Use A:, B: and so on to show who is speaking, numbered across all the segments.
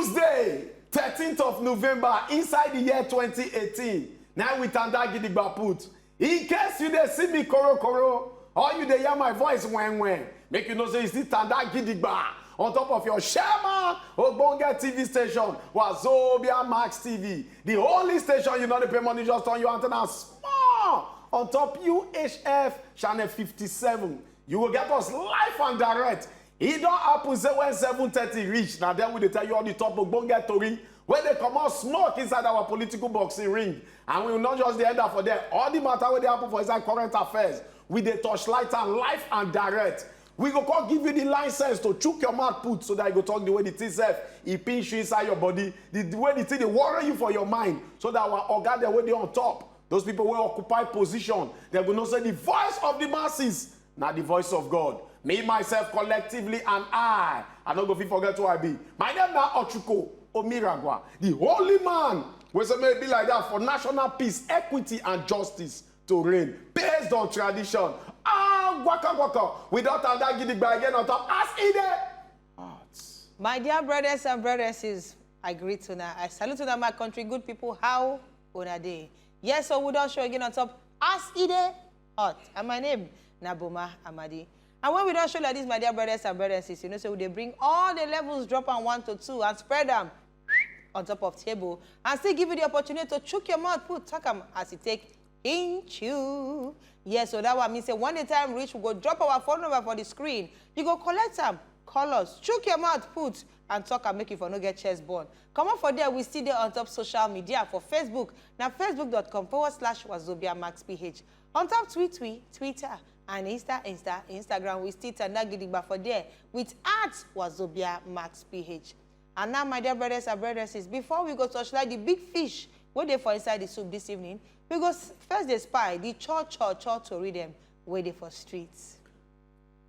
A: Tuesday, 13th of November, inside the year 2018. Now we tanda gidigba put. In case you dey see me koro, or you dey hear my voice when, make you know say it's the tanda gidigba. On top of your Sherman Ogbonge TV station, Wazobia Max TV. The only station you know they pay money just on your antenna small. On top UHF channel 57. You will get us live and direct. It don't happen say when 7:30 reach. Now then we tell you all the top Ogbonge Tori. When they come out smoke inside our political boxing ring. And we will not just the end up for them. All the matter where they happen for inside current affairs. With the torchlight and live and direct. We go come give you the license to chook your mouth put so that you go talk the way the thing self. It pinch you inside your body. The way the thing they worry you for your mind. So that our organ the way they on top. Those people will occupy position. They will not say the voice of the masses. Not the voice of God. Me, myself, collectively, and I don't go forget who I be. My name is Ochuko Omiragwa. The holy man. We say maybe like that for national peace, equity, and justice to reign. Based on tradition. Waka. Without that gidigba again on top. As it.
B: My dear brothers and brothers, I greet you now. I salute you now, my country, good people. How una day? Yes, so we don't show again on top. As it hot. And my name, Naboma Amadi. And when we don't show like this, my dear brothers and brothers, you know, so they bring all the levels, drop on 1 to 2, and spread them on top of table, and still give you the opportunity to chook your mouth, put talk them as it take inch you. Yes, so that one means when the time reach, we go drop our phone number for the screen. You go collect them, call us, chook your mouth, put, and talk and make you for no get chest born. Come on for there, we still there on top social media for Facebook. Now facebook.com/WazobiaMaxPH. On top Twitter, and Instagram, we still tanda gidigba for there with @WazobiaMaxPH. And now, my dear brothers and brothers, before we go touch like the big fish, what they for inside the soup this evening, we go first they spy the church to read them where they for streets.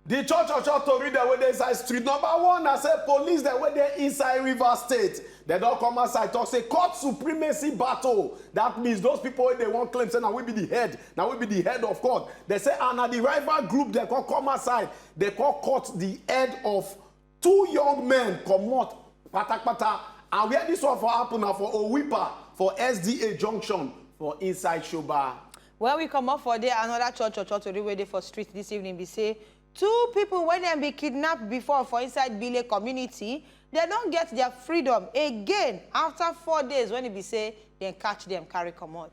A: The church to read them where they inside street. Number one, I said police that where they inside River State. They don't come outside talk say court supremacy battle. That means those people they want claim say now we be the head. Now we be the head of court. They say and the rival group they can come outside. They can cut the head of 2 young men come out pata. And where this one for happen now for Owipa for SDA Junction for inside Shoba.
B: When we come up for there, another church to read where they for street this evening, we say 2 people when they be kidnapped before for inside Bile community, they don't get their freedom again after 4 days when it be say they catch them carry come out.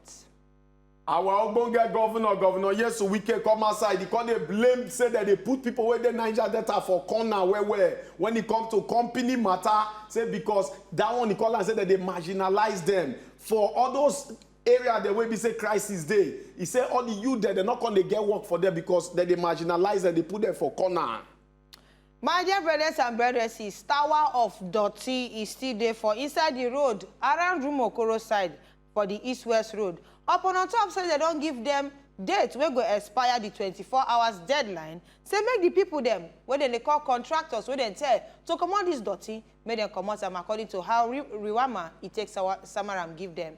A: Our Ogbonge governor, yes, so we can come outside. Because they blame, say that they put people where the Niger data for corner, where when it comes to company matter, say because that one, he call and say that they marginalize them. For all those areas, the way we say crisis day, he said all the youth there, they're not going to get work for them because they marginalize and they put them for corner.
B: My dear brothers and brothers, Tower of Doti is still there for inside the road, around Rumokoro side for the east-west road. Up on top, say they don't give them date wey go expire the 24 hours deadline. Say make the people them, where they call contractors, where they tell to come on this dirty, make them come out according to how Riwama it takes Samaram give them.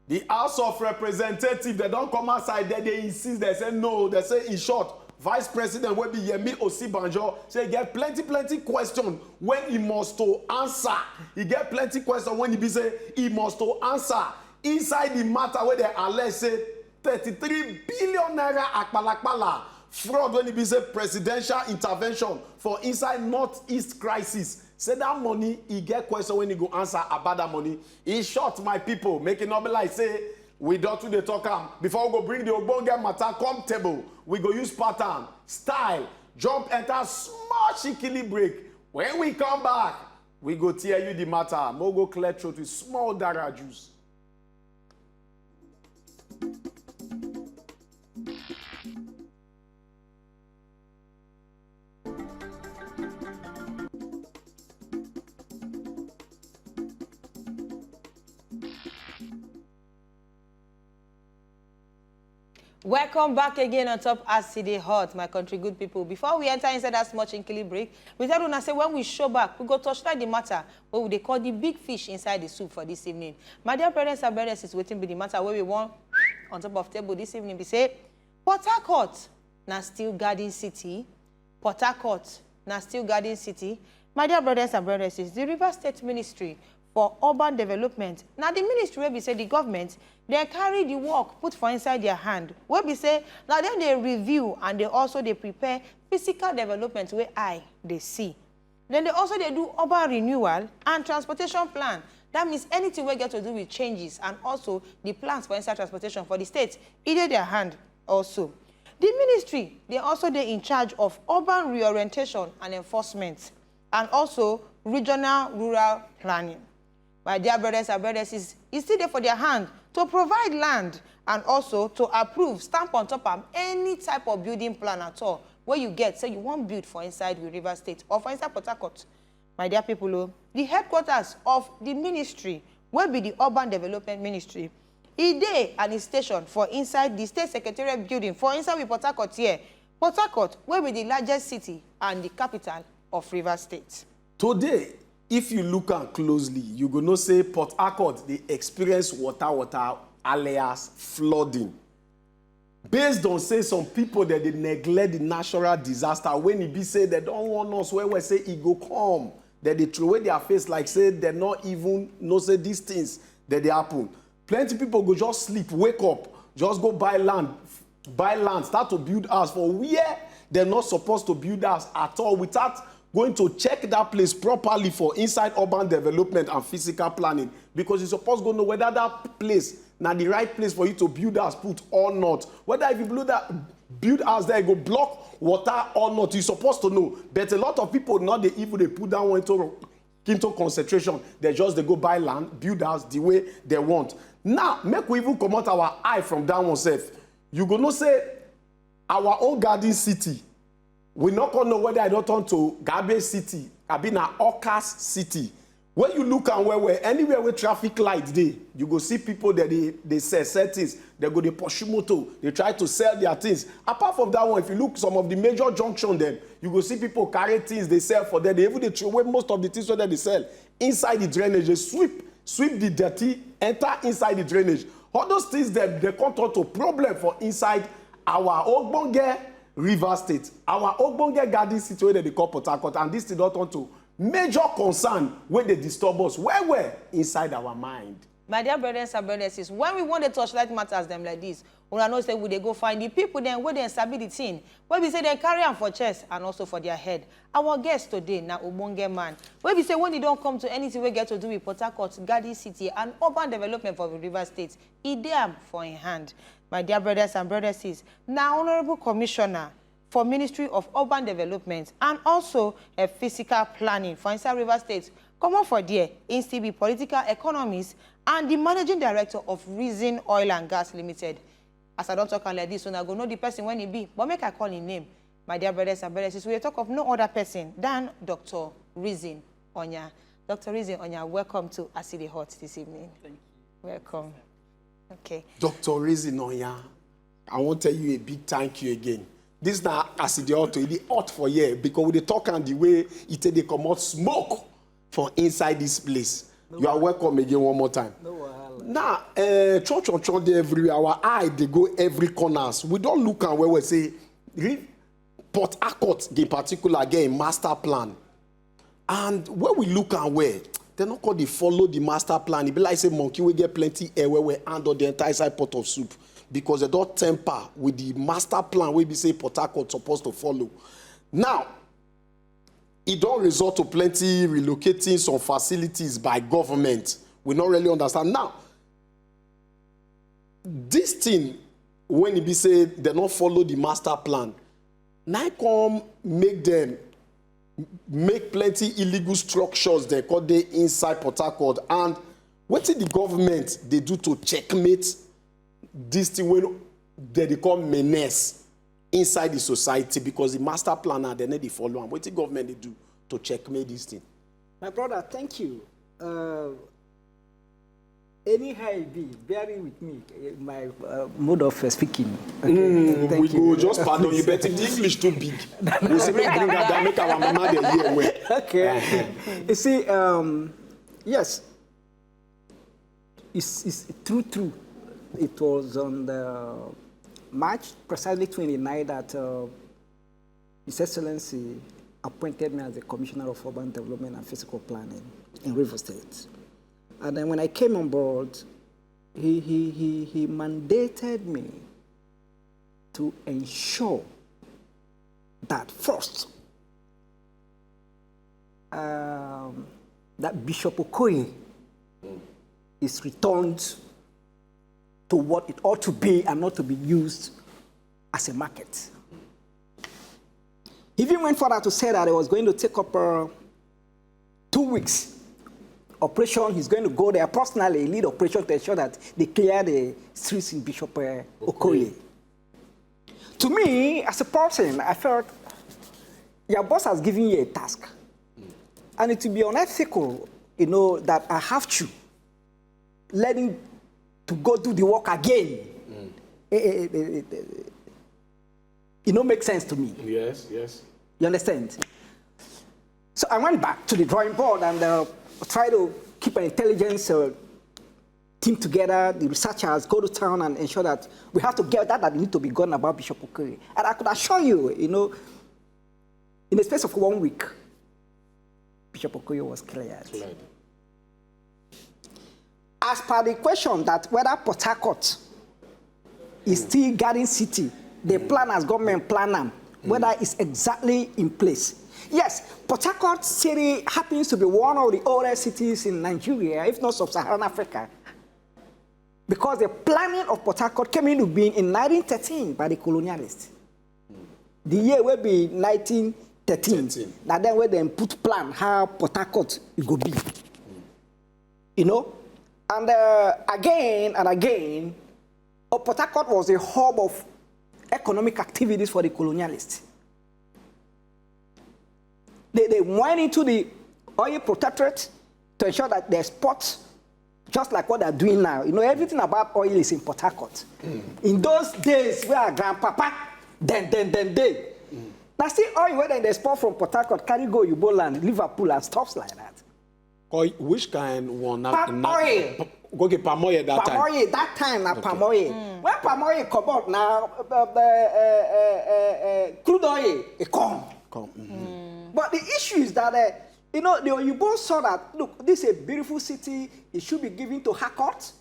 A: The House of Representatives, they don't come outside there, they insist, they say no, they say in short, Vice President will be Yemi Osibanjo, say he get plenty questions when he must to answer. He get plenty questions when he be say he must to answer. Inside the matter where they allege say 33 billion naira akpalakpala fraud when he be say presidential intervention for inside Northeast crisis. Say that money, he get question when he go answer about that money. In short, my people, make it not be like say, we don't do the talk. Before we go bring the Ogbonge matter come table, we go use pattern, style, jump, enter, small shikili break. When we come back, we go tear you the matter. Mo go clear throat with small dara juice.
B: Welcome back again on top as City Hot, my country good people. Before we enter inside that small chinkily break, we tell you say when we show back, we go touch like the matter what they call the big fish inside the soup for this evening. My dear brothers and brothers, is waiting be the matter where we want on top of table this evening. We say PORTHARCOURT now still Garden City. PORTHARCOURT now still Garden City. My dear brothers and brothers, is the River State Ministry for urban development. Now, the ministry where we say the government, they carry the work, put for inside their hand. Where we say, now then they review and they prepare physical development where they see. Then they do urban renewal and transportation plan. That means anything we get to do with changes and also the plans for inside transportation for the state, either their hand also. The ministry, they're in charge of urban reorientation and enforcement and also regional rural planning. My dear brothers and brothers, it's still there for their hand to provide land and also to approve, stamp on top of any type of building plan at all where you get, say you want build for inside the River State or for inside PORTHARCOURT. My dear people, the headquarters of the ministry will be the Urban Development Ministry. Ide and its station for inside the State Secretariat building for inside with PORTHARCOURT here. PORTHARCOURT will be the largest city and the capital of River State.
A: Today, if you look at closely, you go know say PORTHARCOURT, they experience water alias flooding. Based on say some people that they neglect the natural disaster when it be say they don't want us where we say it go come, that they throw away their face like say they not even know say these things that they happen. Plenty people go just sleep, wake up, just go buy land, start to build house for where they're not supposed to build house at all without going to check that place properly for inside urban development and physical planning, because you're supposed to know whether that place now the right place for you to build house put or not. Whether if you build house there, you go block water or not, you're supposed to know. But a lot of people, not they even they put down into concentration. They go buy land, build house the way they want. Now, make we even come out our eye from that one self. You go no say our own garden city. We not gonna know whether I don't turn to garbage city, I been an Okas city. When you look and where anywhere where traffic lights there, you go see people that they sell things. They go they pursue motor. They try to sell their things. Apart from that one, if you look some of the major junction, then you go see people carry things they sell for them. They even they throw away most of the things that they sell inside the drainage. They sweep the dirty, enter inside the drainage. All those things they come to problem for inside our Ogbonge River State, our Ogbonge Garden City where they call PORTHARCOURT, and this did not turn to major concern when they disturb us where inside our mind.
B: My dear brothers and brothers, when we want to touchlight matters them like this, we know say we they go find the people then where they sabi the thing. When we say they carry them for chest and also for their head. Our guest today now Ogbonge man. When we say when they don't come to anything we get to do with PORTHARCOURT, Garden City and urban development for the River State, it them for in hand. My dear brothers and brothers, now Honorable Commissioner for Ministry of Urban Development and also a physical planning for inside River State. Come on for there, instead be political economist and the managing director of Reason Oil and Gas Limited. As I don't talk like this, so I go know the person when he be, but make I call his name. My dear brothers and brothers, we talk of no other person than Dr. Reason Onya. Dr. Reason Onya, welcome to Aside Hot this evening.
C: Thank you.
B: Welcome. Okay.
A: Dr. Reason Onya, I want to tell you a big thank you again. This now Aside Hot, it hot for you because we talk and the way they come out smoke from inside this place. No, you are welcome again one more time.
C: No,
A: now, church everywhere. Our eye they go every corners. We don't look at where we say PORTHARCOURT in particular again master plan, and where we look at where they not called they follow the master plan. It be like say monkey we get plenty air where we handle the entire side pot of soup because they don't temper with the master plan where we say PORTHARCOURT supposed to follow. Now, it don't result to plenty relocating some facilities by government. We don't really understand. Now, this thing, when it be said they don't follow the master plan, now come make plenty illegal structures they call they inside PORTHARCOURT. And what did the government they do to checkmate this thing when they call menace inside the society, because the master planner they need to follow and what the government they do to checkmate this thing?
C: My brother, thank you. Anyhow it be, bearing with me, my mode of speaking. Okay.
A: We go just pardon you, but if the English too big, we say bring that make our mama the hear well.
C: Okay. You see, yes, it's true. It was on the March precisely 29 that His Excellency appointed me as the Commissioner of Urban Development and Physical Planning in River State. And then when I came on board, he mandated me to ensure that first, that Bishop Okoye is returned to what it ought to be and not to be used as a market. He even went further to say that he was going to take up 2 weeks operation. He's going to go there personally, lead operation to ensure that they clear the streets in Bishop Okoye. To me, as a person, I felt your boss has given you a task. And it will be unethical, that I have to let him to go do the work again. It makes sense to me.
A: Yes, yes.
C: You understand? So I went back to the drawing board and tried to keep an intelligence team together, the researchers, go to town and ensure that we have to get that need to be gone about Bishop Okoye. And I could assure you, in the space of 1 week, Bishop Okoye was cleared. As per the question that whether PORTHARCOURT is still Garden City, the plan as government plan them, whether it's exactly in place. Yes, PORTHARCOURT City happens to be one of the oldest cities in Nigeria, if not sub-Saharan Africa, because the planning of PORTHARCOURT came into being in 1913 by the colonialists. The year will be 1913. Now then where they put plan how PORTHARCOURT will be. And again and again, PORTHARCOURT was a hub of economic activities for the colonialists. They went into the oil protectorate to ensure that they export just like what they're doing now. Everything about oil is in PORTHARCOURT. In those days, where our grandpapa, then. Now, see oil where they export from PORTHARCOURT, carry go Yubo land, Liverpool, and stuff like that.
A: Which kind one?
C: Palm oil.
A: Okay, palm oil that time.
C: Palm oil, that time, now palm oil. When palm oil come out now, crude oil, it come. But the issue is that, the Oyinbo saw that, look, this is a beautiful city. It should be given to Harcourt,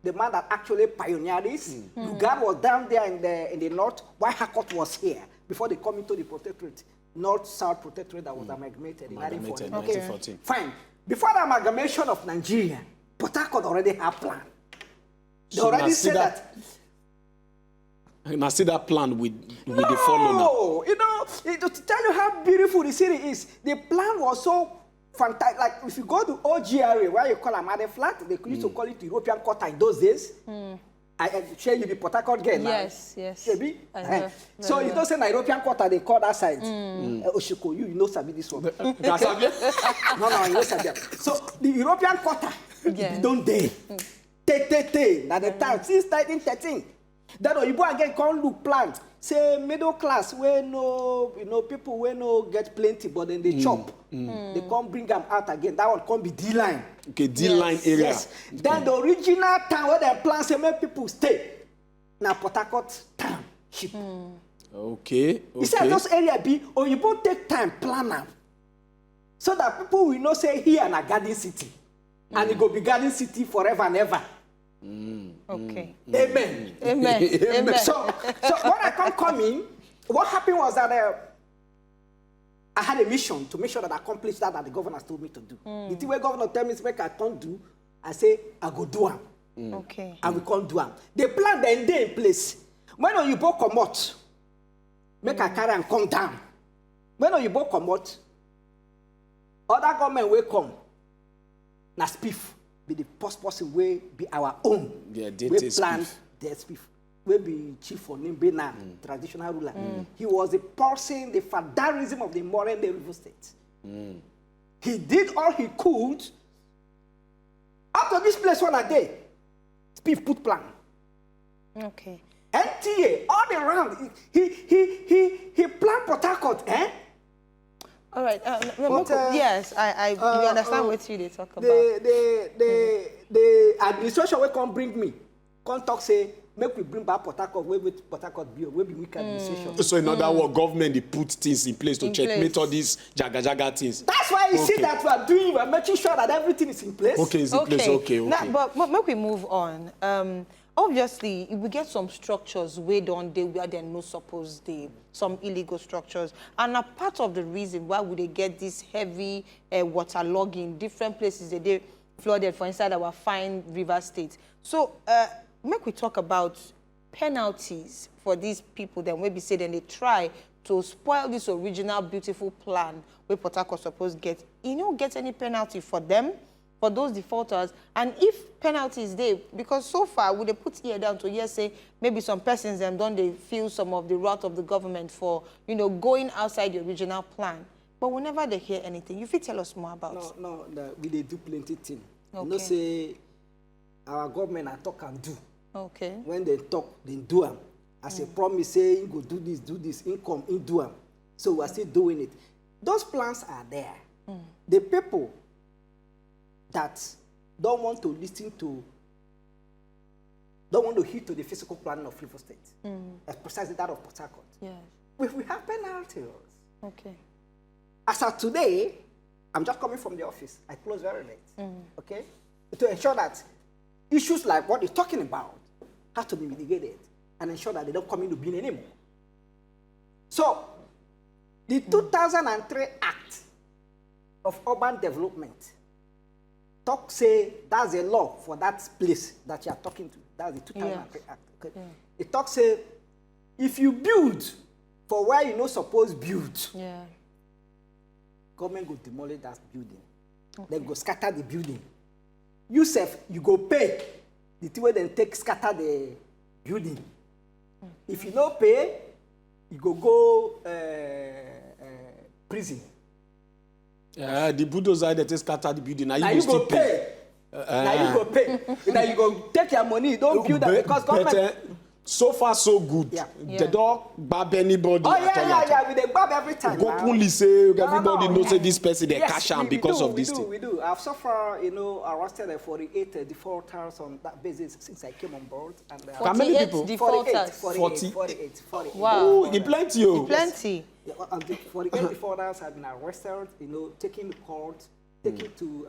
C: the man that actually pioneered this. Lugard was down there in the north, while Harcourt was here, before they come into the protectorate, north-south protectorate that was amalgamated in 1914.
A: Okay,
C: fine. Before the amalgamation of Nigeria, PORTHARCOURT already had plan. They already said that.
A: And I see that plan with the follow now.
C: To tell you how beautiful the city is, the plan was so fantastic. Like if you go to OGRA, where you call Amade Flat, they used to call it European Quarter in those days. I share you the PORTHARCOUrt girl now.
B: Yes.
C: So you don't say European Quarter, they call that side. Ochuko, you know Sabi this one. No, you know Sabi. So the European Quarter, they don't dare. At the time, since 1913. Then Oyibo again can't look plan. Say middle class where people where no get plenty, but then they chop. They can't bring them out again. That one can't be D-line.
A: Okay, D-line area.
C: Yes. Then the original town where they plan say make people stay. Now PORTHARCOURT township.
A: Okay.
C: He said those area be Oyibo take time plan them. So that people will not say here na Garden City. And it go be Garden City forever and ever.
B: Okay.
C: Amen.
B: Amen.
C: So when I come in, what happened was that I had a mission to make sure that I accomplished that the governor told me to do. The thing where governor tell me make I can't do, I say I go do am.
B: Okay.
C: And we can't do am. The plan then dey in place. When Oyibo come out, make I carry and come down. When Oyibo come out, other government will come. Na spiff. Be the first person will be our own.
A: We
C: plan their spiff. Will be chief for Nimbena, traditional ruler. He was the person, the fatherism of the modern day River State. He did all he could. After this place one a day, spiff put plan.
B: Okay.
C: NTA all around. He planned PORTHARCOURT,
B: All right. Yes, I you understand what you they talk about.
C: The administration will come bring me. Come talk say make we bring back Port Harcourt, where Port Harcourt build, where be weak administration.
A: So in other words, government they put things in place to checkmate all these jaga things.
C: That's why you see that we are making sure that everything is in place.
A: Okay, it's in place. Okay.
B: Now, but make we move on. Obviously, if we get some structures way down there where they're no supposed they some illegal structures, and a part of the reason why would they get this heavy waterlogging different places that they flooded for inside our fine river state. So make we talk about penalties for these people. Then maybe say then they try to spoil this original beautiful plan where Port Harcourt supposed get. You don't get any penalty for them, for those defaulters, and if penalties there, because so far would they put ear down to hear say maybe some persons them don't they feel some of the wrath of the government for going outside the original plan, but whenever they hear anything, you fit tell us more about.
C: No, we they do plenty things.
B: Okay.
C: You know, say our government I talk and do.
B: Okay.
C: When they talk, they do them. As a promise, say you go do this, income, in do them. So we're still doing it. Those plans are there. The people that don't want to listen to, don't want to heed to the physical planning of River State, precisely that of Port Harcourt.
B: Yes.
C: We have penalties.
B: Okay.
C: As of today, I'm just coming from the office. I close very late. Okay? To ensure that issues like what you're talking about have to be mitigated and ensure that they don't come into being anymore. So, the 2003 Act of Urban Development say that's a law for that place that you are talking to. That's the 2003 Act. Okay? Yeah. It talks say if you build for where you're not supposed to build, government go demolish that building. Okay. Then go scatter the building. You go pay the thing where then take scatter the building. If you don't pay, you go prison.
A: The bulldozer that scatter the building. Now
C: you go pay. Now you go pay. Now you go take your money. Don't build that because government.
A: So far, so good. Yeah. They don't grab anybody.
C: Oh, yeah. We they grab every time.
A: Go police say everybody knows say this person they cash out because of this thing.
C: We do. I've so far, arrested 48 defaulters on that basis since I came on board. And
A: how many people?
B: Defaulters.
C: 48.
B: Wow.
A: Oh, you plenty.
B: Plenty.
C: Yeah, 48 defaulters have been arrested. Taken to court, taken to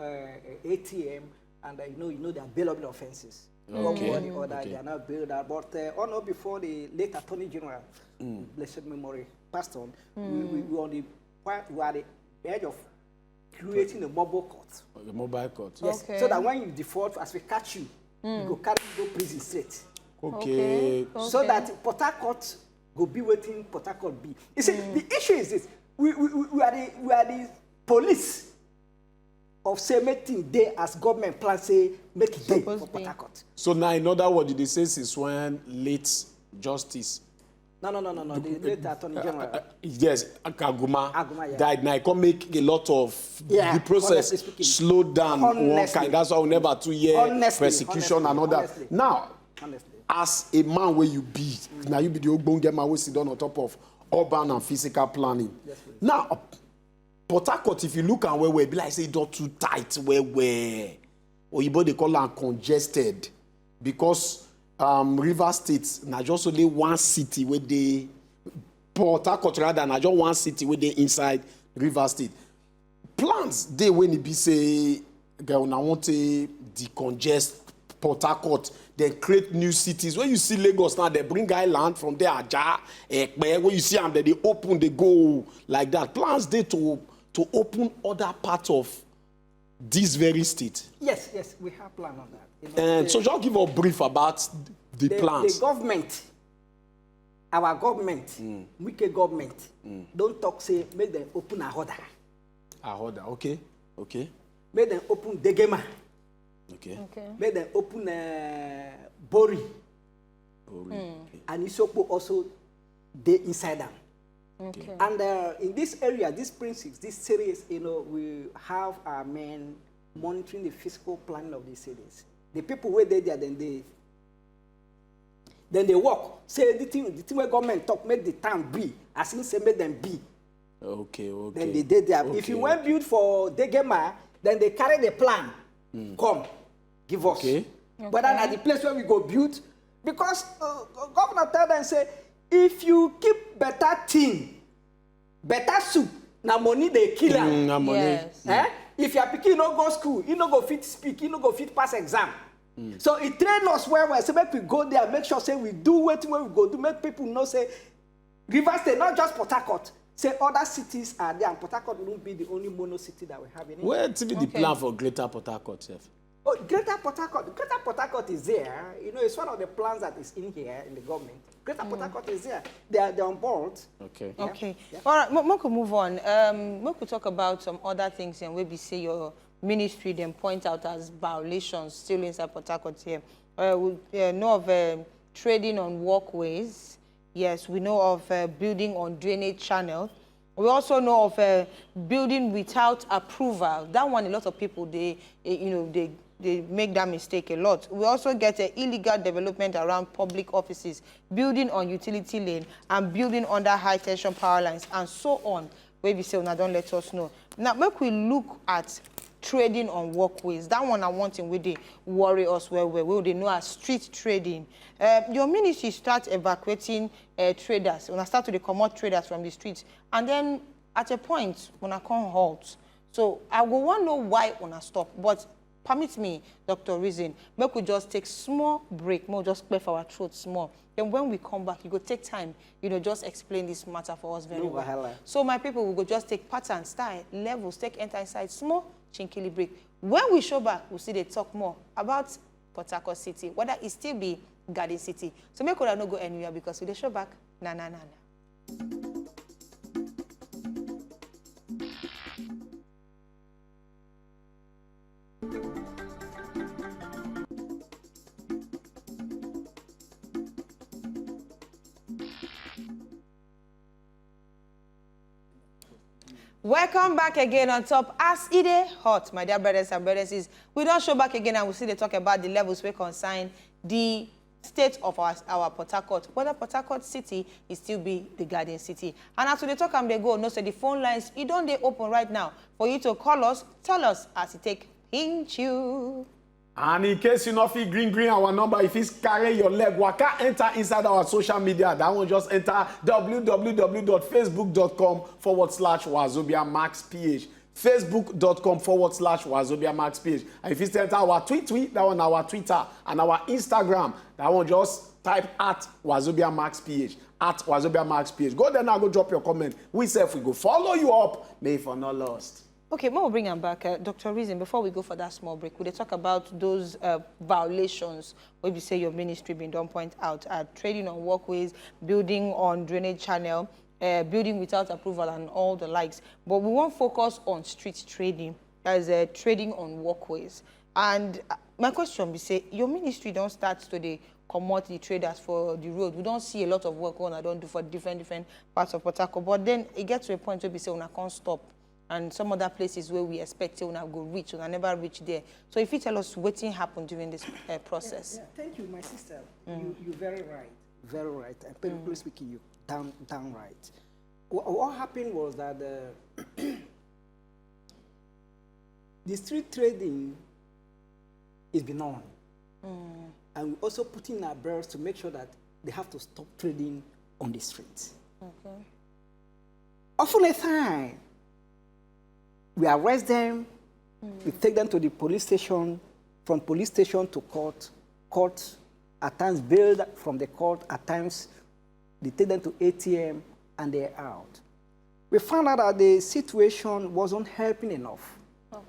C: ATM, and they are bailable offences.
A: Okay.
C: They are not bailed out. But before the late Attorney General, blessed memory, passed on, we were on we are at the edge of creating a mobile court.
A: The mobile court.
C: Yes. Okay. So that when you default, as we catch you, you go prison straight.
A: Okay.
C: So that Port Harcourt go be waiting Port Harcourt be. You see, the issue is this: we are the police of say making day as government plan say make it day for Port Harcourt.
A: So now, in other words, they say since when late justice.
C: No. The late Attorney General.
A: Yes, Aguma
C: yeah.
A: died. Now, it can make a lot of the process slow down. One kind. That's why we never 2 year persecution and all that. Now, as a man where you be, now you be the ogbonge man who sit down on top of urban and physical planning. Yes, now, Port Harcourt, if you look at where we be like say it's not too tight where or they call it congested because River State now just only one city where they Port Harcourt rather now just one city where they inside River State. Plans they when it be say girl I want to decongest Port Harcourt, then create new cities. When you see Lagos now, they bring island from there, Aja, Ekpe. When you see them, they open, they go like that. Plans there to open other parts of this very state.
C: Yes, we have plan on that.
A: And so just give a brief about the plans.
C: The government, our government, wicked government, don't talk say make them open Ahoda.
A: Ahoda, okay.
C: Make them open Degema.
A: Okay.
C: Make them open Bori. And Isoko also they inside them.
B: Okay.
C: And in this area, this principles, this series, we have our men monitoring the physical planning of these cities. The people where they there, then they walk. Say the thing where government talk, make the town be. As in say make them be.
A: Okay.
C: Then they did there. If you want build for Degema, then they carry the plan. Come, give us.
A: Okay.
C: But then at the place where we go build, Because governor tell them, say, if you keep better thing, better soup, na money they kill am.
A: Na money.
B: Yes.
C: If your pikin no go school, you no go fit speak, you no go fit pass exam. So it train us well, say make we go there, make sure say we do what we go do, make people know say Rivers State, not just Port Harcourt. Say other cities are there, and Port Harcourt won't be the only mono city that we have in India.
A: What's the plan for Greater Port Harcourt, chef?
C: Oh, Greater Port Harcourt is there. You know, it's one of the plans that is in here in the government. Greater Port Harcourt is there. They're on board.
A: Okay.
C: Yeah.
B: Okay.
C: Yeah.
B: All right, we could move on. We could talk about some other things and maybe say your ministry then point out as violations still inside Port Harcourt here. We know of trading on walkways. Yes, we know of building on drainage channel. We also know of building without approval. That one, a lot of people, they make that mistake a lot. We also get illegal development around public offices, building on utility lane, and building under high tension power lines, and so on. Where we say, now don't let us know. Now, make we look at trading on walkways. That one I want in where they worry us where they know as street trading. Your ministry start evacuating traders. When I start to commot traders from the streets, and then at a point when I come halt. So I will want to know why when I stop. But permit me, Dr. Reason, make we just take small break, more just clear for our throat small. Then when we come back, you go take time, just explain this matter for us very well. So my people will go just take pattern, style, levels, take enter inside small, chinkily break. When we show back, we'll see they talk more about Port Harcourt City, whether it still be Garden City. So make sure no go anywhere because we they show back, na. Welcome back again on top. As it is hot, my dear brothers and brothers, we don't show back again and we see they talk about the levels we consign the state of our Port Harcourt. Whether Port Harcourt City is still be the Garden City. And after they talk and they go, no, so the phone lines, don't they open right now for you to call us, tell us as it take pinch you.
A: And in case you not feel green our number, if it's carry your leg, waka enter inside our social media. That one just enter www.facebook.com/WazobiaMaxPH. Facebook.com/WazobiaMaxPH. And if you enter our tweet, that one our Twitter and our Instagram, that one just type @WazobiaMaxPH. @WazobiaMaxPH. Go there now, go drop your comment. We say if we go follow you up, may for not lost.
B: Okay, we'll bring them back. Dr. Reason, before we go for that small break, we'll talk about those violations where you say your ministry been done point out, trading on walkways, building on drainage channel, building without approval and all the likes. But we won't focus on street trading as trading on walkways. And my question be say, your ministry don't start today commodity traders for the road. We don't see a lot of work on I don't do for different parts of Port Harcourt. But then it gets to a point where we say, I can't stop. And some other places where we expect to go reach, and I never reach there. So if you tell us what happened during this process.
C: Yeah. Thank you, my sister. You're very right. Very right. And politically speaking, you down right. What happened was that the street trading is been on. And we also put in our bells to make sure that they have to stop trading on the streets.
B: Okay.
C: Often a time, we arrest them, we take them to the police station, from police station to court, at times bailed from the court, at times they take them to ATM and they're out. We found out that the situation wasn't helping enough. Okay.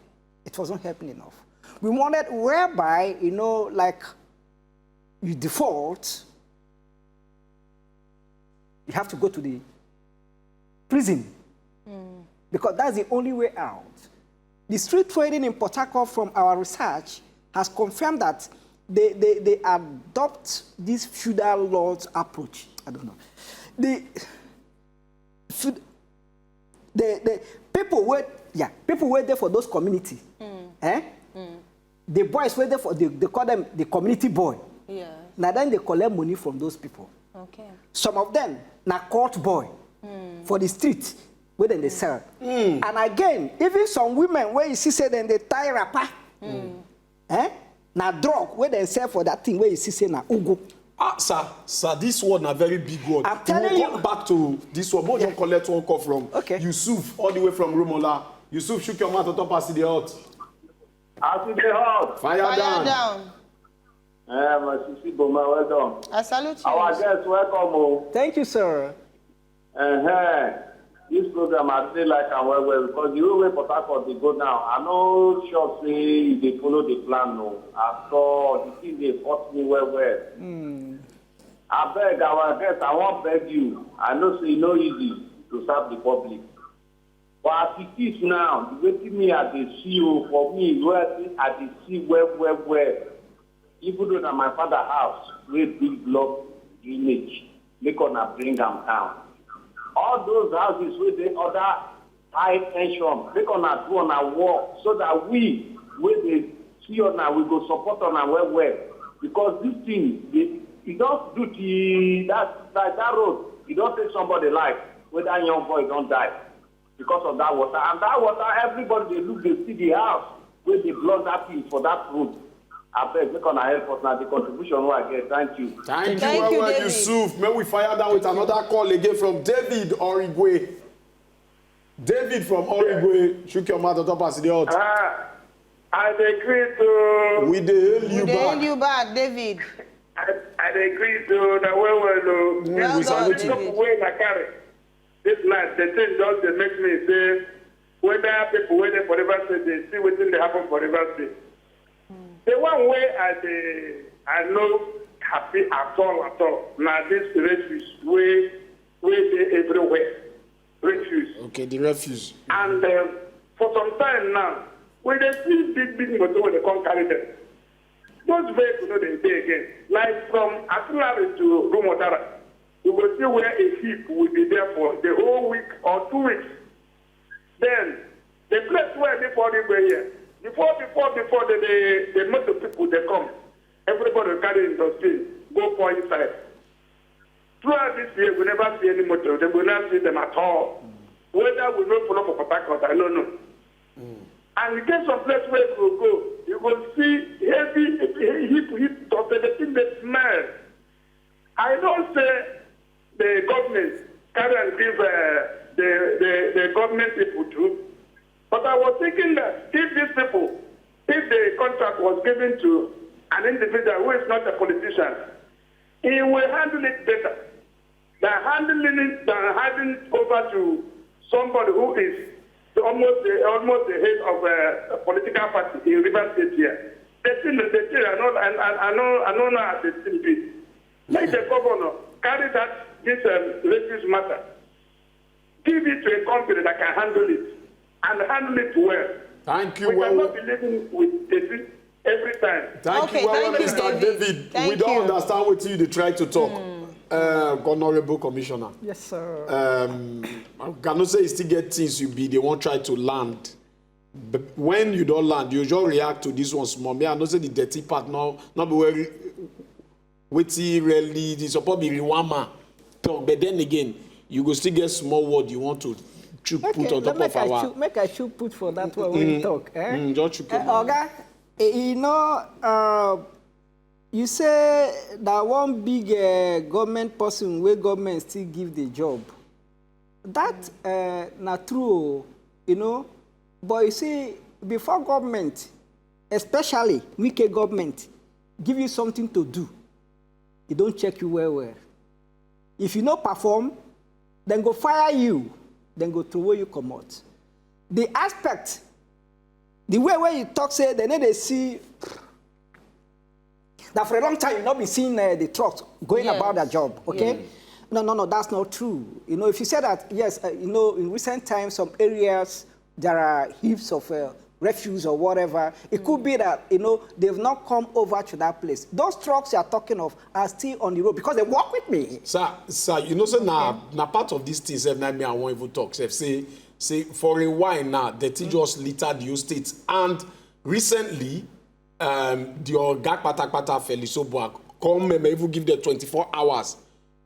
C: It wasn't helping enough. We wanted whereby, like you default, you have to go to the prison. Because that's the only way out. The street trading in Port Harcourt, from our research, has confirmed that they adopt this feudal lord's approach. I don't know. The people were there for those community. The boys were there for they call them the community boy.
B: Yeah.
C: Now then they collect money from those people.
B: Okay.
C: Some of them na court boy for the street. Where then they sell. And again, even some women where you see say then they tie wrapper. Na drug where they sell for that thing where you see say na ugu.
A: Sir, this one a very big one.
C: I'm telling
A: we'll
C: you.
A: come back to this one. But don't collect one call from Yusuf, all the way from Rumola. Yusuf, shook your mouth on top of the hot.
D: I see the hot.
A: Fire down.
D: My sister Boma, welcome.
B: I salute you.
D: Our guests, welcome.
C: Thank you, sir.
D: This program I feel like I'm well because the way PORTHARCOURT they go now, I know sure say they follow the plan no. I saw the thing they fought me well. I beg our guests, I won't beg you. I know say it's not easy to serve the public. But as it is now, the way me at the CEO for me, where I see well. Even though that my father house, great big block image, they gonna bring them down. All those houses with the other high tension, they gonna do on our work so that we, when they see on our, we go support on our well. Because this thing, it don't do that road, it don't take somebody life where that young boy don't die because of that water. And that water, everybody they look, they see the house where they block that thing for that road. I beg, make on help us now. The contribution I get. Thank you.
A: Thank you,
B: David.
A: Yusuf. May we fire down with another call again from David Origwe. David from Origwe, shook your mouth on top of the hot.
D: I agree to.
A: We dey hail you back.
B: You back, David.
D: I agree to the well.
B: Well
A: we
B: done,
A: salute you.
B: David.
D: When I carry this night, the thing just they make me say whether people waiting for River State, they see what they happen for River State. The one way I know happy at all. Now this refuse way they everywhere. Refuse.
A: Okay, the refuse.
D: And for some time now, when they see big motor when they come carry them, those vehicles know they day again. Like from Asilari to Rumotara, you will see where a heap will be there for the whole week or 2 weeks. Then the place where they fall in here. Before the motor people they come, everybody will carry industry, go for inside. Throughout this year, we never see any motor. They will not see them at all. Whether we not follow for PORTHARCOURT, I don't know. And in case of place where we will go, you will see heavy heat of the thing they smell. I don't say the government carry and give the government people truth. But I was thinking that if these people, if the contract was given to an individual who is not a politician, he will handle it better than handing over to somebody who is almost the head of a political party in River State here. I know now at the CP. Make the governor carry this refuse matter, give it to a company that can handle it. And handle it well.
A: Thank you.
D: We cannot be living with this every time.
A: Thank you, Mr. David. We don't understand what you try to talk. Honorable Commissioner.
C: Yes, sir.
A: I cannot say you still get things they won't try to land. But when you don't land, you just react to this one small. Me, I know say the dirty part not be very witty, really. It's supposed to be Riwama talk, but then again, you go still get small word you want to. Put on top of our.
C: Make I should put for that one when you talk.
A: Just
C: Oga, you know, you say that one big government person where government still give the job. That not true, you know. But you see, before government, especially wicked government, give you something to do, you don't check you well. If you not perform, then go fire you. Then go to where you come out. The aspect, the way where you talk, say, they see that for a long time you've not been seeing the trucks going about their job, okay? Yes. No, that's not true. You know, if you say that, yes, you know, in recent times, some areas, there are heaps of refuse or whatever. It could be that, you know, they've not come over to that place. Those trucks you're talking of are still on the road because they walk with me.
A: Sir, you know, so now part of these things, I won't even talk. Say for a while now, the thing just littered the state. And recently, the Ogak Patakpata Feliso come and even give them 24 hours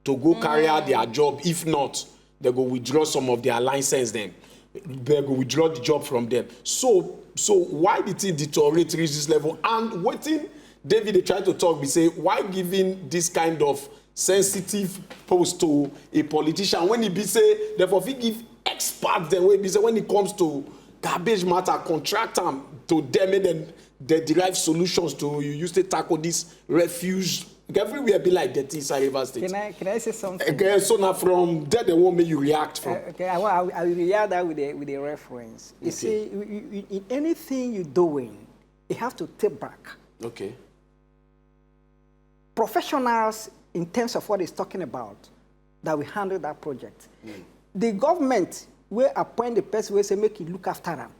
A: to go carry out their job. If not, they go withdraw some of their license then. They go withdraw the job from them. So why did it deteriorate reach this level? And waiting David, they try to talk, we say, why giving this kind of sensitive post to a politician when he be say, therefore, if he give experts, then when it comes to garbage matter, contract them to them, and then they derive solutions to you used to tackle this refuse. Everywhere be like that inside River State.
C: Can I say something?
A: Okay, so now from there, they won't make you react from.
C: Okay, I will react that with a reference. You see, in anything you're doing, you have to take back.
A: Okay.
C: Professionals, in terms of what he's talking about, that will handle that project. The government will appoint the person who will say, make you look after them.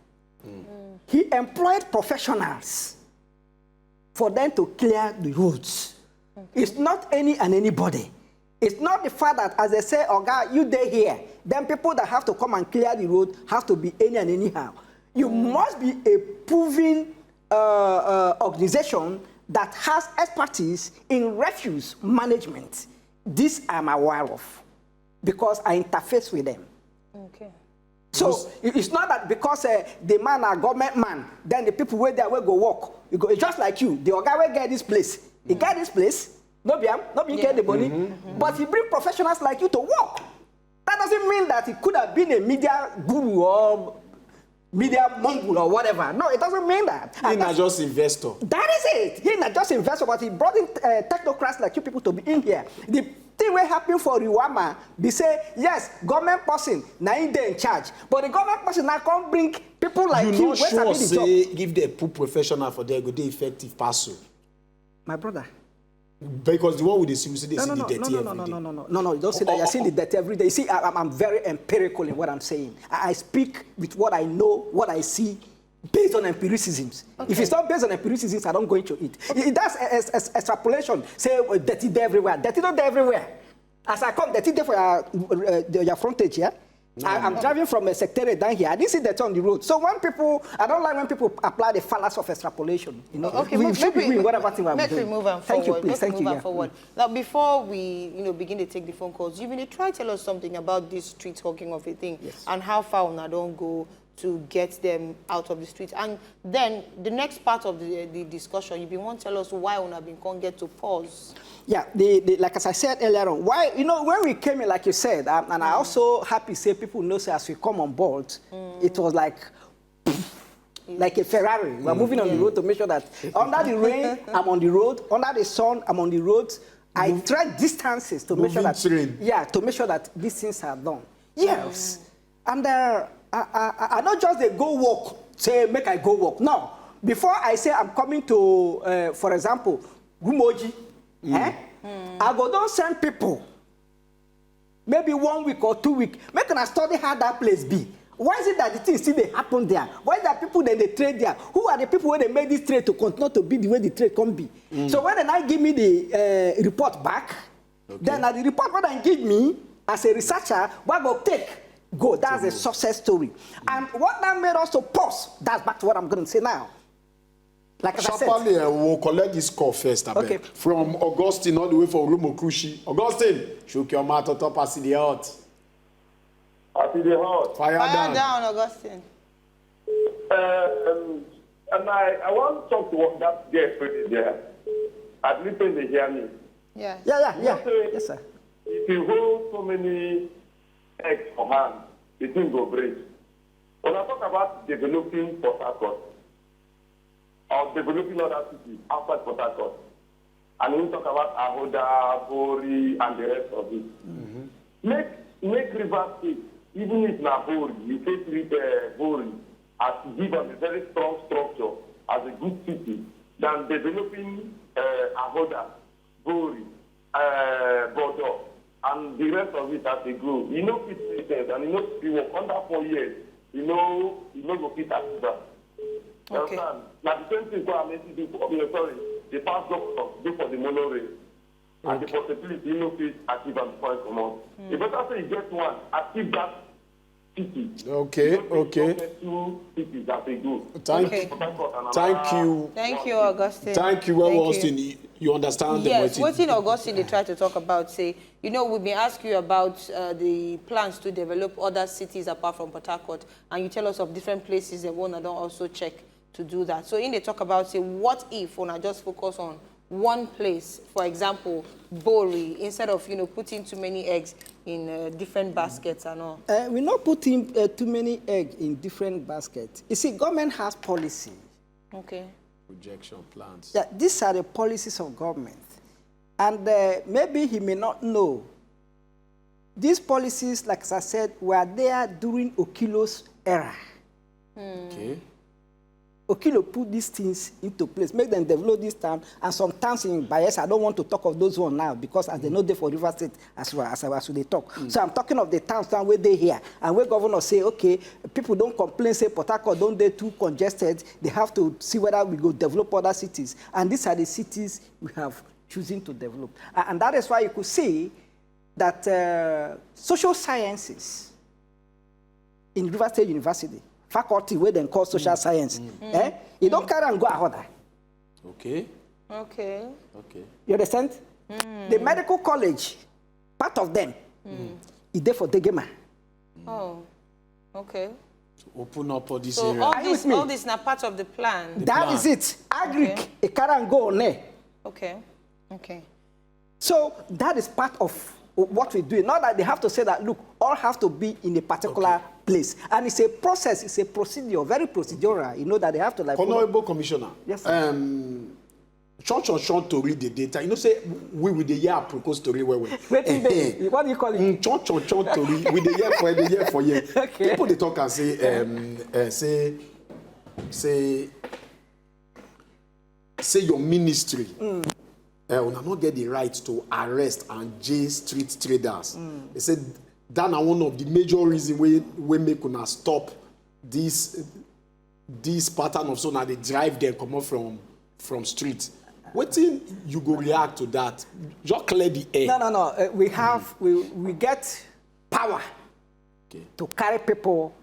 C: He employed professionals for them to clear the roads. It's not any and anybody. It's not the fact that, as they say, oh God, you there here, then people that have to come and clear the road have to be any and anyhow. You must be a proven organization that has expertise in refuse management. This I'm aware of because I interface with them.
B: Okay.
C: So it's not that because the man a government man, then the people where there will go walk. It's just like you. The guy will get this place. He get this place. No be get the money. But he bring professionals like you to work. That doesn't mean that he could have been a media guru or media mongol or whatever. No, it doesn't mean that.
A: He's not just investor.
C: That is it. He's not just investor, but he brought in technocrats like you people to be in here. The thing will happen for Riwama, they say, yes, government person, now they in charge. But the government person now can't bring people like
A: you.
C: Not
A: sure say give the poor professional for their good effective pass.
C: My brother.
A: Because the one with the see the dirty every day.
C: No, you don't say that. You're seeing the dirty every day. You see, I'm very empirical in what I'm saying. I speak with what I know, what I see, based on empiricisms. Okay. If it's not based on empiricisms, I don't go into it. Okay. That's extrapolation. Say, dirty there everywhere. Dirty not there everywhere. As I come, dirty there for your frontage, yeah? I'm driving from a secretariat down here. I didn't see that on the road. So when people, I don't like when people apply the fallacy of extrapolation. You know,
B: okay,
C: we should be doing whatever thing we're doing.
B: Make we move on forward.
C: Thank you, please. Thank you.
B: Forward. Now, before we, begin to take the phone calls, you may try to tell us something about this street hawking of a thing, yes, and how far Una don't go to get them out of the street. And then the next part of the discussion, you want to tell us why Una been can't get to pause. Yeah,
C: like as I said earlier on, why, when we came in, like you said, and I also happy to say people know, so as we come on board, it was like a Ferrari. We're moving on the road to make sure that under the rain, I'm on the road, under the sun, I'm on the road. I track distances to make sure that, to make sure that these things are done. Yes, and I not just they go walk, say make I go walk. No, before I say I'm coming to, for example, Gumoji, I go don't send people. Maybe 1 week or 2 weeks. Make them study how that place be. Why is it that the things still they happen there? Why is that people that they trade there? Who are the people where they make this trade to continue to be the way the trade can be? So when they now give me the report back, then the report what they give me as a researcher, what go take? Go. That's a success story. And what that made us to pause, that's back to what I'm going to say now. Like I said.
A: We'll collect this call first. Okay. From Augustine all the way for Rumokushi. Augustine, shook your mouth on top, I see the heart.
D: I see the heart.
B: Fire down, Augustine.
D: And I want to talk to what that girl put there. At least when they hear me.
C: Yes. Yeah. Yes, sir.
D: If you hold so many eggs for hand, the thing will break. When I talk about developing PORTHARCOURT, or developing other cities outside PORTHARCOURT, and we talk about Ahoda, Bori, and the rest of it. Make River State, even if not Bori, you take Bori as give us a very strong structure as a good city than developing Ahoda, Bori, Bordeaux, and the rest of it as they go. You know, it makes sense, and you know, we work under 4 years. You know go fit as that.
B: Okay.
D: Now the same thing I'm do for the past doctor do for the monorail. And the possibility fit achieve and point come out. If better say you get one, achieve that city.
A: Okay.
D: Two cities as they go.
A: Thank you.
B: Thank you, Augustine.
A: Thank you, Augustine. You understand the
B: yes, what in Augustine they try to talk about, say, we've been asking you about the plans to develop other cities apart from PORTHARCOURT, and you tell us of different places that one don't also check to do that. So in they talk about, say, what if when I just focus on one place, for example, Bori, instead of, putting too many eggs in different baskets and all?
C: We're not putting too many eggs in different baskets. You see, government has policy.
B: Okay.
A: Projection plans.
C: Yeah, these are the policies of government. And maybe he may not know. These policies, like I said, were there during Okilo's era.
A: Okay.
C: Okilo put these things into place, make them develop this town, and some towns in Bayelsa, I don't want to talk of those ones now, because as they know they for River State as well as they talk. So I'm talking of the towns where they here, and where governors say, okay, people don't complain, say Port Harcourt don't they too congested, they have to see whether we go develop other cities. And these are the cities we have choosing to develop. And that is why you could see that social sciences in River State University, faculty where they call social science, you don't carry and go ahead.
A: Okay.
B: Okay.
A: Okay.
C: You understand? The medical college, part of them, is there for Degema.
B: Oh, okay.
A: To open up all this
B: So
A: area.
B: all this now part of the plan.
C: That is it. Agric, a carry and go on there.
B: Okay. Okay.
C: So that is part of what we do. Not that they have to say that, look, all have to be in a particular place. And it's a process, it's a procedure, very procedural. You know that they have to like...
A: Honorable Commissioner.
C: Yes, sir.
A: Chon to read the data. You know, say, we with the year propose to read where we.
C: What do you call it?
A: Chon to read with the year for year.
C: Okay.
A: People, they talk and say your ministry will not get the right to arrest and jail street traders. They said that are one of the major reasons we make una stop this pattern of so now they drive them come up from street. What thing you go react to that? Just clear the air.
C: No. We get power to carry people,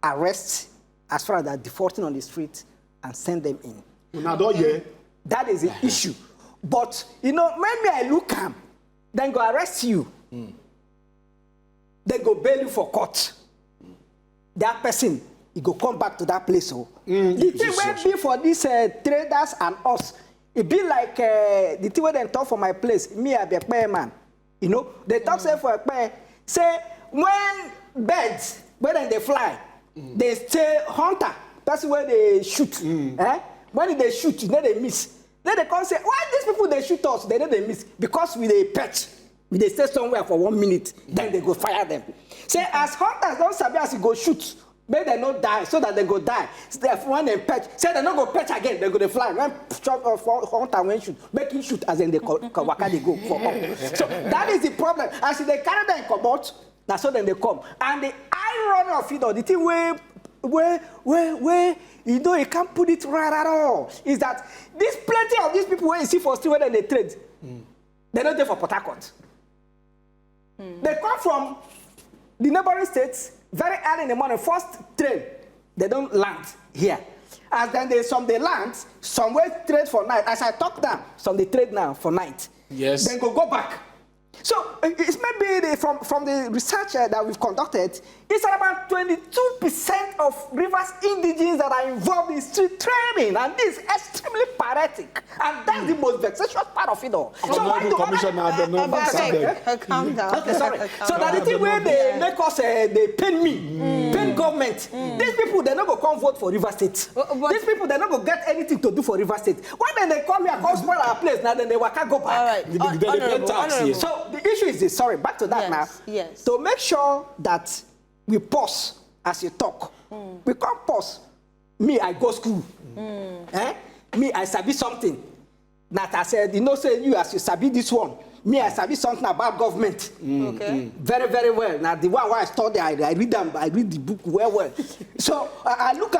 C: arrest as far as they're defaulting on the street, and send them in. That is the issue. But, maybe I look am, then go arrest you. Then go bail you for court. That person, he go come back to that place. The thing will be for these traders and us, it be like the thing where they talk for my place, me, I be a pay man. They talk say for a pay, say, when birds, when they fly, they say hunter, that's where they shoot. When they shoot, they miss. Then they come say, why these people they shoot us? They miss. Because we they perch. We they stay somewhere for 1 minute, then they go fire them. Say, as hunters don't sabi as you go shoot, make them not die, so that they go die. So when they perch, say they not go perch again, they go they fly. When hunter when shoot, make him shoot as in they waka they go for up. So that is the problem. As they carry them come out, that's so then they come. And the irony of it, the thing where you can't put it right at all, is that this plenty of these people where you see for street where they trade, they're not there for Port Harcourt. They come from the neighboring states very early in the morning, first train, they don't land here. As then they land, some will trade for night. As I talk now, some they trade now for night.
A: Yes.
C: Then go back. So it's maybe from the research that we've conducted, it's about 22% of Rivers indigenes that are involved in street trading, and this is extremely pathetic. And that's the most vexatious part of it all.
A: So why do
B: calm down.
C: Okay, sorry. So that the thing where they make us, they pain government. These people, they're not going to come vote for River State. These people, they're not going to get anything to do for River State. When then they come here, come spoil our place, now then they can't go back.
B: All right. Honorable.
C: So the issue is this, sorry, back to that now.
B: Yes.
C: To make sure that we pause as you talk. We can't pause. Me, I go school. Me, I sabi something. That I said, say you as you sabi this one. Me, I sabi something about government.
B: Okay.
C: Very, very well. Now the one where I study, I read them, I read the book well. So I look.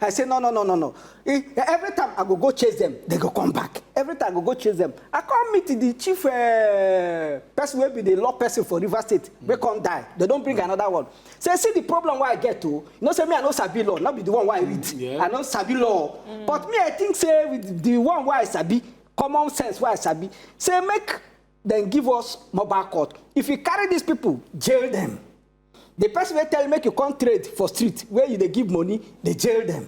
C: I say, no. Every time I go chase them, they go come back. Every time I go chase them. I come meet the chief person, will be the law person for River State. They come die. They don't bring another one. So see the problem where I get to. Say me, I know sabi law, not be the one where I read. I know sabi law. But me, I think say with the one where I sabi, common sense where I sabi, say make them give us mobile court. If you carry these people, jail them. The person will tell you make you come trade for street where you they give money, they jail them.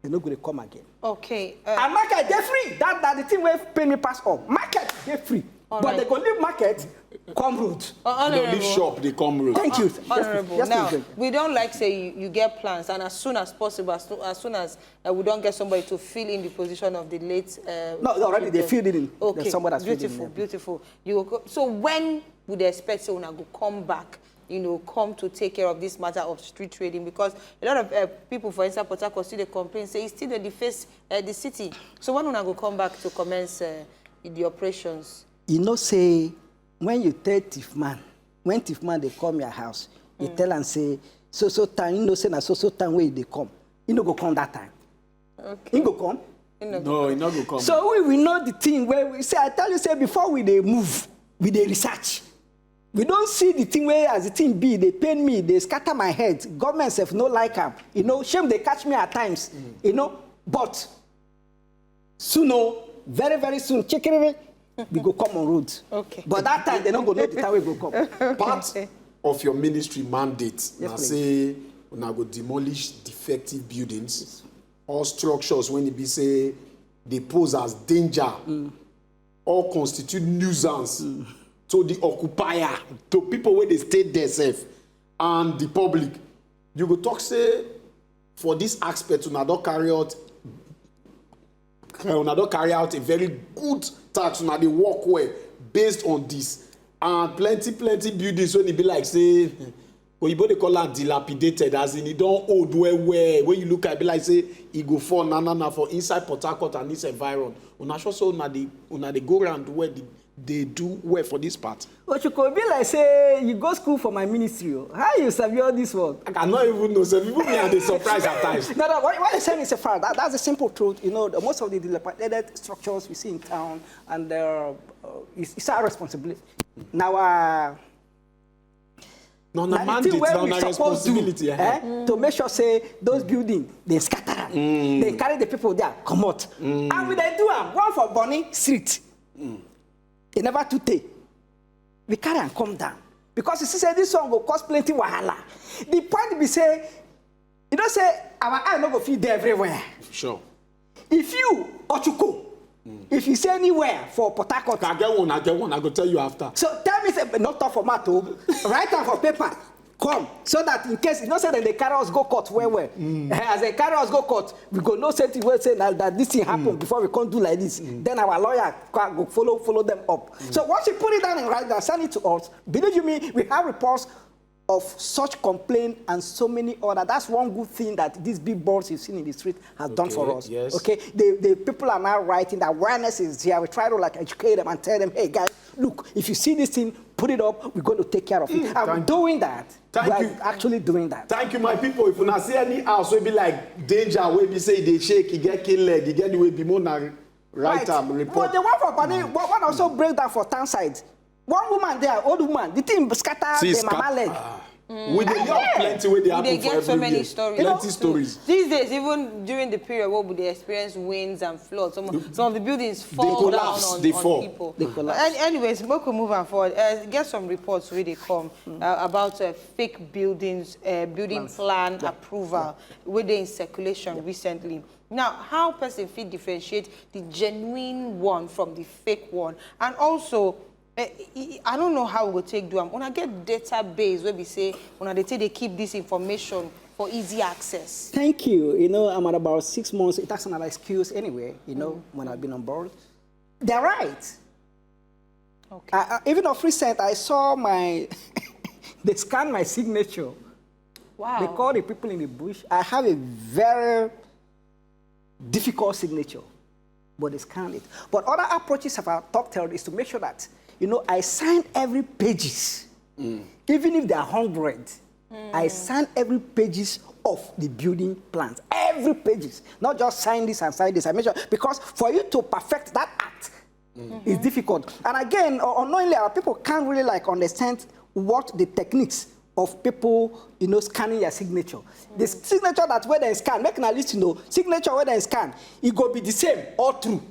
C: they're not going to come again.
B: Okay.
C: And market, they're free. That the thing will pay me pass up. Market, they're free. But
B: right.
C: they go leave market, come road.
A: They leave shop, they come road.
C: Thank you.
B: Honorable.
C: Yes,
B: now,
C: please.
B: we don't like say you get plans, and as soon as possible, as soon as we don't get somebody to fill in the position of the late.
C: No, already they filled it in.
B: Okay,
C: there's somebody that's
B: beautiful, beautiful. You will go, so when would they expect so go come back? You know, come to take care of this matter of street trading, because a lot of people, for instance, PORTHARCOURT, still they complain, say it's still the face the city. So when will go come back to commence the operations?
C: You know, say when you tell thief man, when thief man they come your house, you tell and say so time. You know, say na so time where they come. You know, go come that time.
B: Okay.
C: You go come.
A: No, he not go come.
C: So we know the thing where we say. I tell you, say before we they move, we they research. We don't see the thing where as the thing be, they pain me, they scatter my head. Government self no like them. You know, shame they catch me at times. You know, but soon, very, very soon, we go come on road.
B: Okay.
C: But that time, they don't go know the time we go come.
A: Part of your ministry mandate, now
C: please.
A: say, now go demolish defective buildings, all structures when it be say, they pose as danger, all constitute nuisance to the occupier, to people where they stay there safe, and the public. You go talk say, for this aspect, una don't carry out a very good tax, una dey work well based on this. And plenty buildings when it be like say, oyibo they call it dilapidated, as in it don't old well. When you look at it, be like say, it go for na for inside PORTHARCOURT and this environment. Una sure so una dey go around where they do well for this part.
C: Ochuko, be like say you go school for my ministry. How you sabi all this work?
A: I cannot even know. So people me are they surprised at times.
C: No, what you're saying is a fact. That's the simple truth. You know, most of the dilapidated structures we see in town, and it's our responsibility. Now,
A: No,
C: now
A: mandate, now responsibility.
C: To make sure say those buildings they scatter, they carry the people there come out, and we they do one for Bonny Street. They never to take. We carry and come down. Because you see, say this one will cost plenty wahala. The point be say, you don't say, our eye not go feed there everywhere.
A: Sure.
C: If you, Ochuko, if you say anywhere for PORTHARCOURT.
A: I get one, I go tell you after.
C: So tell me, say, not talk for matter, write down for paper. Come, so that in case, you know, say that they carry us go court where. As they carry us go court, we go no say that this thing happened before we can't do like this. Then our lawyer go follow them up. So once you put it down and write down, send it to us. Believe you me, we have reports of such complaint and so many other. That's one good thing that these big boards you've seen in the street have done for us.
A: Yes.
C: Okay, the people are now writing. The awareness is here. We try to like educate them and tell them, hey guys, look, if you see this thing, put it up. We're going to take care of it. And we're doing that. We're actually doing that.
A: Thank you, my people. If you not see any house, we be like danger. We be say they shake, you get kill leg, you get the way be more right arm report.
C: But the one for Bani, one also break down for town side. One woman there, old woman, the thing scatter the mama leg.
A: With the young plenty where they happen for
B: get so many
A: year.
B: stories.
A: Plenty stories.
B: These days, even during the period where they experience winds and floods, some of the buildings fall down on people.
C: They collapse.
B: Anyways, we could move on forward. Get some reports where they come about fake buildings, building plan approval, where they in circulation recently. Now, how person fit differentiate the genuine one from the fake one, and also. I don't know how we will take do them. When I get database where we say when they keep this information for easy access.
C: Thank you. You know, I'm at about 6 months. It has another excuse anyway, you know, when I've been on board. They're right.
B: Okay.
C: Even of recent, I saw they scanned my signature.
B: Wow.
C: They call the people in the bush. I have a very difficult signature, but they scanned it. But other approaches I've talked about is to make sure that you know, I signed every pages, even if they are 100. I signed every pages of the building plans, every pages, not just sign this and sign this. I mentioned because for you to perfect that act is difficult. And again, unknowingly, our people can't really like understand what the techniques of people, you know, scanning your signature. The signature that where they scan, make an list, you know, signature where they scan, it go be the same all through.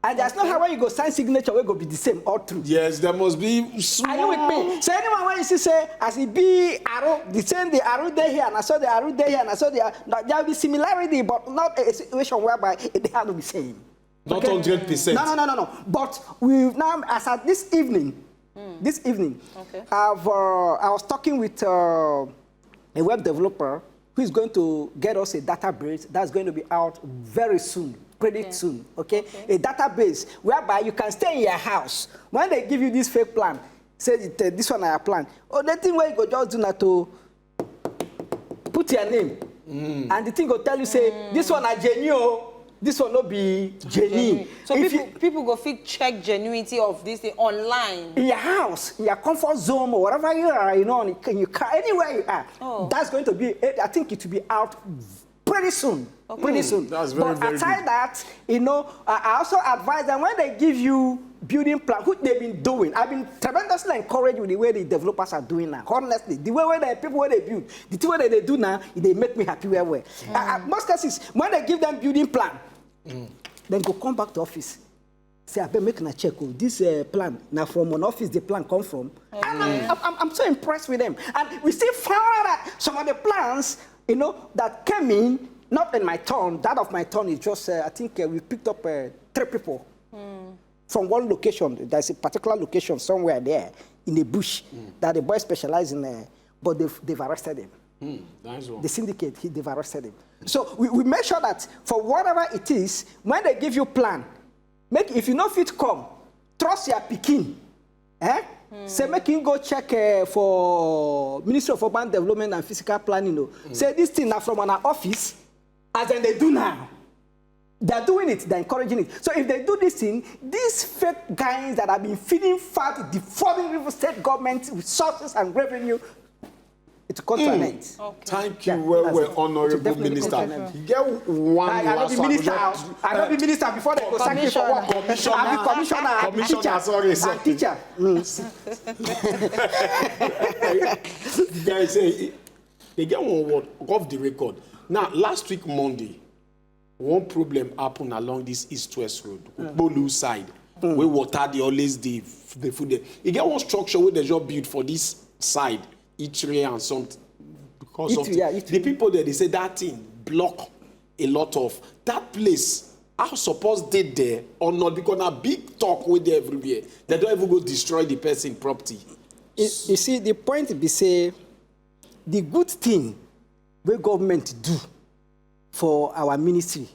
C: And there's no how when you go sign signature, we go be the same all through.
A: Yes, there must be small.
C: Are you with me? So anyone when you see say, as it be arrow, the same the arrow there here, and I saw the arrow there here, and I saw the there will be similarity, but not a situation whereby they have to be same.
A: Not 100%.
C: No. But we now, as at this evening,
B: Okay.
C: I was talking with a web developer who is going to get us a database that's going to be out very soon, pretty soon, okay? A database whereby you can stay in your house. When they give you this fake plan, say this one I have planned. Oh, the thing where you go just do not to put your name. And the thing will tell you, say, this one is genuine. This will not be genuine.
B: So people go check genuinity of this thing online.
C: In your house, in your comfort zone, or wherever you are, you know, in your car, anywhere you are, that's going to be, I think it will be out pretty soon.
B: Okay.
C: Pretty soon.
A: That's very,
C: but
A: very
C: aside
A: good.
C: that, you know, I also advise that when they give you building plan, what they've been doing, I've been tremendously encouraged with the way the developers are doing now. Honestly, the way where the people where they build, the thing where they do now, they make me happy where we. Most cases, when they give them building plan, then go come back to office. Say, I better make a check. This plan, now from an office the plan come from. And I'm so impressed with them. And we still found out that some of the plans, you know, that came in, not in my turn, that of my turn is just, I think we picked up 3 people from one location. There's a particular location somewhere there in the bush that the boys specialize in, but they've arrested him.
A: Nice one.
C: The syndicate, they've arrested him. So we make sure that for whatever it is, when they give you plan, if you know fit come, trust your Peking. Say make him go check for Ministry of Urban Development and Physical Planning. Say this thing now from an office, as then they do now. They're doing it, they're encouraging it. So if they do this thing, these fake guys that have been feeding fat, defrauding River State government with sources and revenue, it comes to an end.
A: Okay. Thank you, Honorable Minister. You get one
C: I
A: last
C: be minister. I don't be minister before they go sack you for work. I be commissioner. I be teacher.
A: Sorry.
C: Teacher.
A: Guys, they get one word off the record. Now, last week Monday, one problem happened along this east-west road, Bolu side, where water they always the food there. You get one structure where they just built for this side. Eatery and something because of the people there, they say that thing block a lot of that place. I suppose they there or not because a big talk with there everywhere. They don't even go destroy the person property.
C: You see, the point be say the good thing where government do for our ministry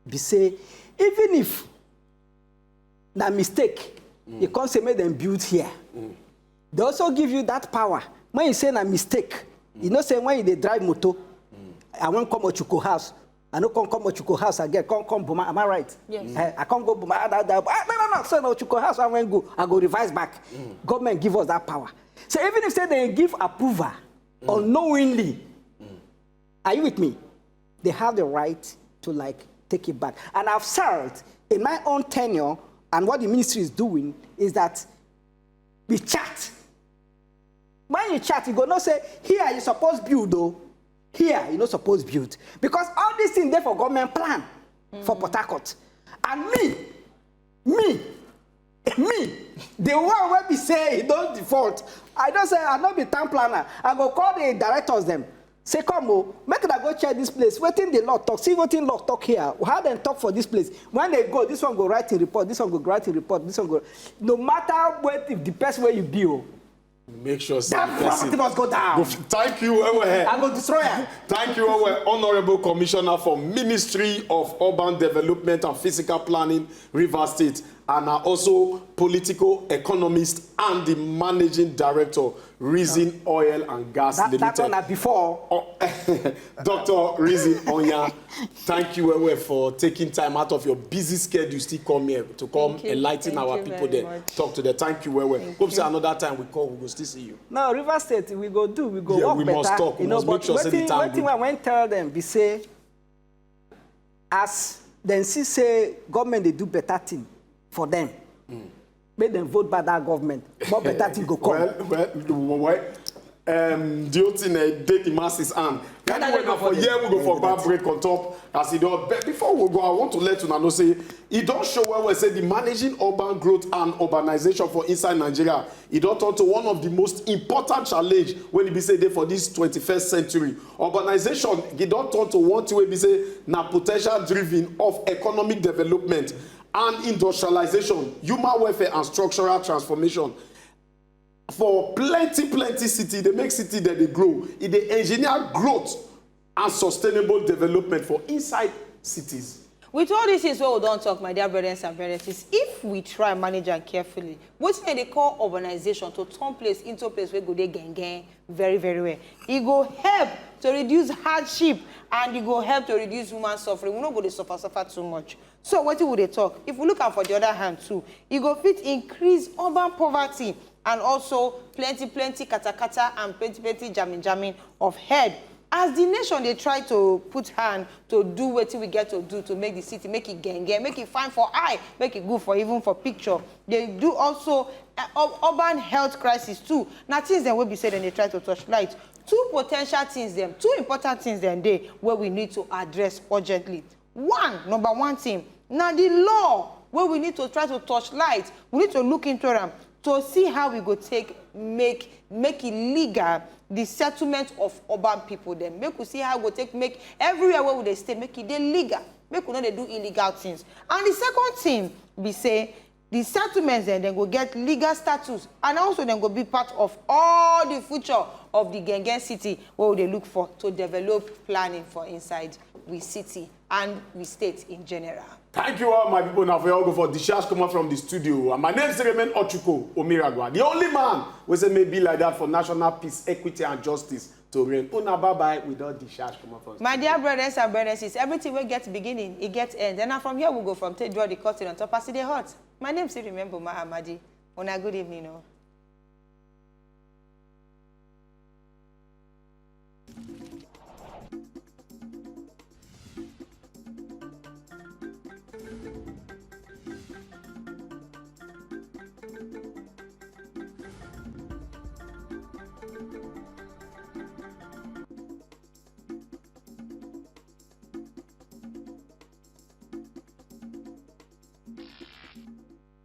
C: be say even if that mistake, you can't say make them build here. They also give you that power. When you say a mistake, you know, say when you drive motor, I won't come Ochuko house. I don't come Ochuko house again. Come Boma. Am I right?
B: Yes.
C: I can't go Boma. No. So no Ochuko house. I won't go. I go revise back. Government give us that power. So even if say they give approval unknowingly, are you with me? They have the right to take it back. And I've served in my own tenure, and what the ministry is doing is that we chat. When you chat, you go no say, here you supposed build though. Here you not supposed build. Because all these things there for government plan for PORTHARCOURT. And me, the one where we say he don't default, I don't say I not be town planner. I go call the directors them. Say, come, make them go check this place. Waiting the law talk. See what in law talk here. How them talk for this place. When they go, this one go write a report. This one go write a report. This one go. No matter what, if the person where you build,
A: make sure
C: that property must go down.
A: Thank you,
C: I go destroy it.
A: Thank you, Honorable Commissioner for Ministry of Urban Development and Physical Planning, Rivers State, and also political economist and the managing director, Reason Oil and Gas Limited.
C: That one before.
A: Dr. Reason Onya, thank you for taking time out of your busy schedule still come here to come enlighten our people there. Talk to them. Thank you, Hope say another time we call, we will still see you.
C: No, River State, we go work
A: we
C: better.
A: must talk. We must make sure say the time good.
C: I went tell them, we say, as then see say government they do better thing for them. Make them vote by that government. More better thing go come.
A: Well, the whole thing dey the masses hand. Anyway, now for here we go for bad break on top as it does. But before we go, I want to let you know say it don't show where we say the managing urban growth and urbanization for inside Nigeria. It don't turn to one of the most important challenge when it be say there for this 21st century. Urbanization it don't turn to one thing we be say na potential driven of economic development and industrialization, human welfare and structural transformation. For plenty city, they make city that they grow. It they engineer growth and sustainable development for inside cities.
B: With all this is what we don't talk, my dear brothers and sisters. If we try manage and carefully, what they call urbanization to turn place into a place where go they gang very well. It go help to reduce hardship and it go help to reduce human suffering. We don't go to suffer too much. So what would they talk? If we look at for the other hand too, it go fit increase urban poverty and also plenty kata and plenty jamming of head. As the nation, they try to put hand to do what we get to do to make the city, make it gang, make it fine for eye, make it good for even for picture. They do also urban health crisis too. Now things that will be said and they try to touch light. Two potential things them, two important things them there where we need to address urgently. Number one thing, now the law where we need to try to touch light, we need to look into them to see how we go take make it legal the settlement of urban people. Then make we see how we go take make everywhere where they stay make it legal. Make we know they do illegal things. And the second thing we say the settlements then go get legal status and also then go be part of all the future of the Gengen city where they look for to develop planning for inside we city and we state in general. Thank
A: you all, my people. Now for all go for discharge come up from the studio. And my name is Ochuko Omiragwa, the only man who say maybe like that for national peace, equity, and justice to reign. Una bye without discharge come up from.
B: My dear brothers and sisters, everything will get beginning, it gets end. And now from here we go from take draw the curtain on top as it hot. My name is Remember Mahamadi. Una good evening.